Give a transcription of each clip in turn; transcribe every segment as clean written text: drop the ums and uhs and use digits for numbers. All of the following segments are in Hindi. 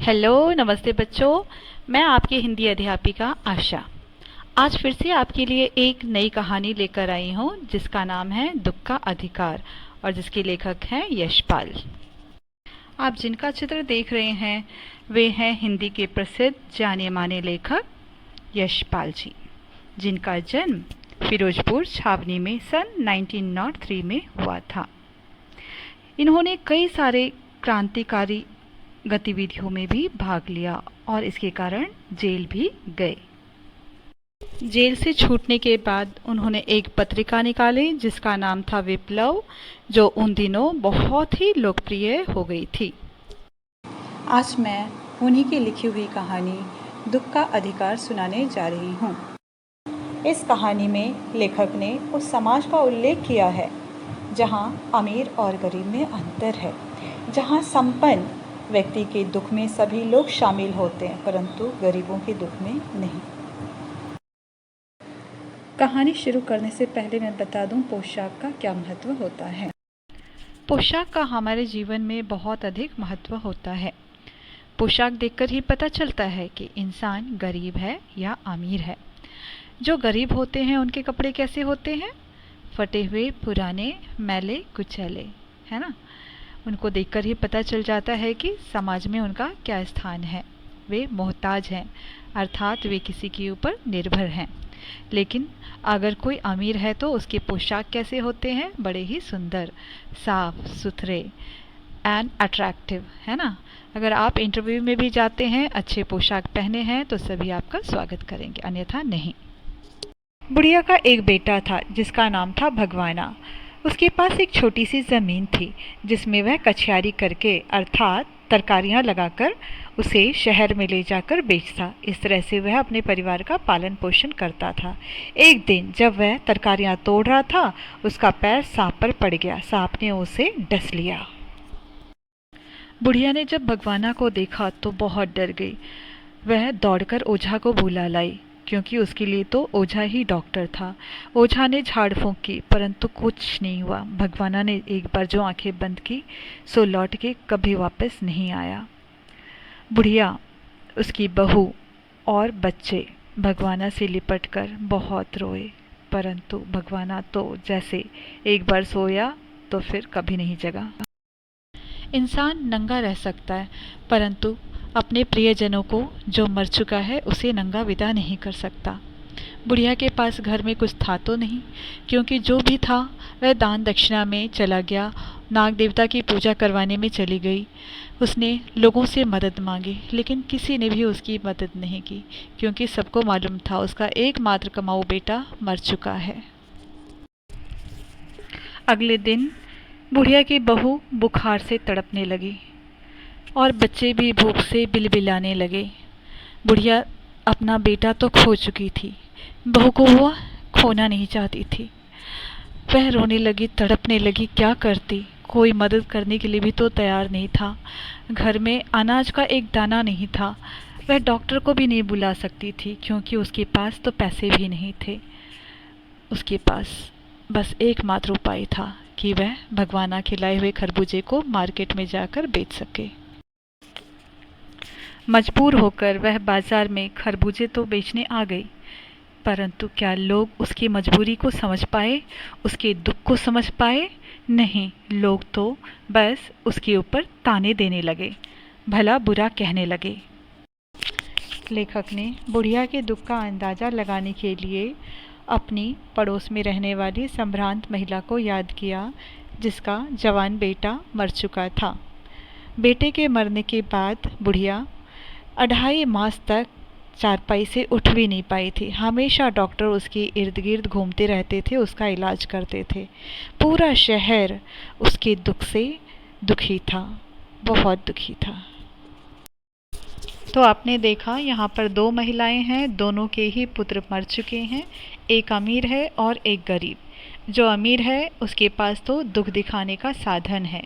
हेलो, नमस्ते बच्चों। मैं आपकी हिंदी अध्यापिका आशा। आज फिर से आपके लिए एक नई कहानी लेकर आई हूँ जिसका नाम है दुख का अधिकार और जिसके लेखक हैं यशपाल। आप जिनका चित्र देख रहे हैं वे हैं हिंदी के प्रसिद्ध जाने माने लेखक यशपाल जी, जिनका जन्म फिरोजपुर छावनी में सन 1903 में हुआ था। इन्होंने कई सारे क्रांतिकारी गतिविधियों में भी भाग लिया और इसके कारण जेल भी गए। जेल से छूटने के बाद उन्होंने एक पत्रिका निकाली जिसका नाम था विप्लव, जो उन दिनों बहुत ही लोकप्रिय हो गई थी। आज मैं उन्हीं की लिखी हुई कहानी दुख का अधिकार सुनाने जा रही हूँ। इस कहानी में लेखक ने उस समाज का उल्लेख किया है जहाँ अमीर और गरीब में अंतर है, जहाँ संपन्न व्यक्ति के दुख में सभी लोग शामिल होते हैं परंतु गरीबों के दुख में नहीं। कहानी शुरू करने से पहले मैं बता दूं पोशाक का क्या महत्व होता है। पोशाक का हमारे जीवन में बहुत अधिक महत्व होता है। पोशाक देखकर ही पता चलता है कि इंसान गरीब है या अमीर है। जो गरीब होते हैं उनके कपड़े कैसे होते हैं? फटे हुए, पुराने, मैले कुचैले, है ना। उनको देखकर ही पता चल जाता है कि समाज में उनका क्या स्थान है। वे मोहताज हैं, अर्थात वे किसी के ऊपर निर्भर हैं। लेकिन अगर कोई अमीर है तो उसके पोशाक कैसे होते हैं? बड़े ही सुंदर, साफ सुथरे एंड अट्रैक्टिव, है ना। अगर आप इंटरव्यू में भी जाते हैं, अच्छे पोशाक पहने हैं तो सभी आपका स्वागत करेंगे, अन्यथा नहीं। बुढ़िया का एक बेटा था जिसका नाम था भगवाना। उसके पास एक छोटी सी ज़मीन थी जिसमें वह कछियारी करके अर्थात तरकारियाँ लगाकर उसे शहर में ले जाकर बेचता। इस तरह से वह अपने परिवार का पालन पोषण करता था। एक दिन जब वह तरकारियाँ तोड़ रहा था, उसका पैर सांप पर पड़ गया। सांप ने उसे डस लिया। बुढ़िया ने जब भगवाना को देखा तो बहुत डर गई। वह दौड़कर ओझा को बुला लाई, क्योंकि उसके लिए तो ओझा ही डॉक्टर था। ओझा ने झाड़ फूंक की परंतु कुछ नहीं हुआ। भगवाना ने एक बार जो आंखें बंद की सो लौट के कभी वापस नहीं आया। बुढ़िया, उसकी बहू और बच्चे भगवाना से लिपटकर बहुत रोए, परंतु भगवाना तो जैसे एक बार सोया तो फिर कभी नहीं जगा। इंसान नंगा रह सकता है परंतु अपने प्रियजनों को जो मर चुका है उसे नंगा विदा नहीं कर सकता। बुढ़िया के पास घर में कुछ था तो नहीं, क्योंकि जो भी था वह दान दक्षिणा में चला गया। नाग देवता की पूजा करवाने में चली गई। उसने लोगों से मदद मांगी लेकिन किसी ने भी उसकी मदद नहीं की, क्योंकि सबको मालूम था उसका एकमात्र कमाऊ बेटा मर चुका है। अगले दिन बुढ़िया की बहू बुखार से तड़पने लगी और बच्चे भी भूख से बिलबिलाने लगे। बुढ़िया अपना बेटा तो खो चुकी थी, बहू को वह खोना नहीं चाहती थी। वह रोने लगी, तड़पने लगी। क्या करती? कोई मदद करने के लिए भी तो तैयार नहीं था। घर में अनाज का एक दाना नहीं था। वह डॉक्टर को भी नहीं बुला सकती थी क्योंकि उसके पास तो पैसे भी नहीं थे। उसके पास बस एकमात्र उपाय था कि वह भगवाना खिलाए हुए खरबूजे को मार्केट में जाकर बेच सके। मजबूर होकर वह बाजार में खरबूजे तो बेचने आ गई, परंतु क्या लोग उसकी मजबूरी को समझ पाए, उसके दुख को समझ पाए? नहीं, लोग तो बस उसके ऊपर ताने देने लगे, भला बुरा कहने लगे। लेखक ने बुढ़िया के दुख का अंदाज़ा लगाने के लिए अपनी पड़ोस में रहने वाली संभ्रांत महिला को याद किया जिसका जवान बेटा मर चुका था। बेटे के मरने के बाद बुढ़िया 2.5 मास तक चारपाई से उठ भी नहीं पाई थी। हमेशा डॉक्टर उसके इर्द गिर्द घूमते रहते थे, उसका इलाज करते थे। पूरा शहर उसके दुख से दुखी था, बहुत दुखी था। तो आपने देखा यहाँ पर 2 महिलाएं हैं, दोनों के ही पुत्र मर चुके हैं। एक अमीर है और एक गरीब। जो अमीर है उसके पास तो दुख दिखाने का साधन है,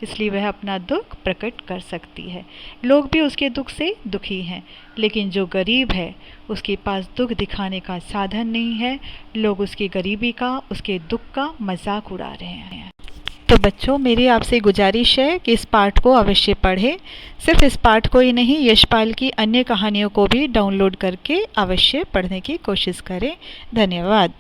इसलिए वह अपना दुख प्रकट कर सकती है। लोग भी उसके दुख से दुखी हैं। लेकिन जो गरीब है उसके पास दुख दिखाने का साधन नहीं है। लोग उसकी गरीबी का, उसके दुख का मजाक उड़ा रहे हैं। तो बच्चों, मेरी आपसे गुजारिश है कि इस पाठ को अवश्य पढ़ें। सिर्फ इस पाठ को ही नहीं, यशपाल की अन्य कहानियों को भी डाउनलोड करके अवश्य पढ़ने की कोशिश करें। धन्यवाद।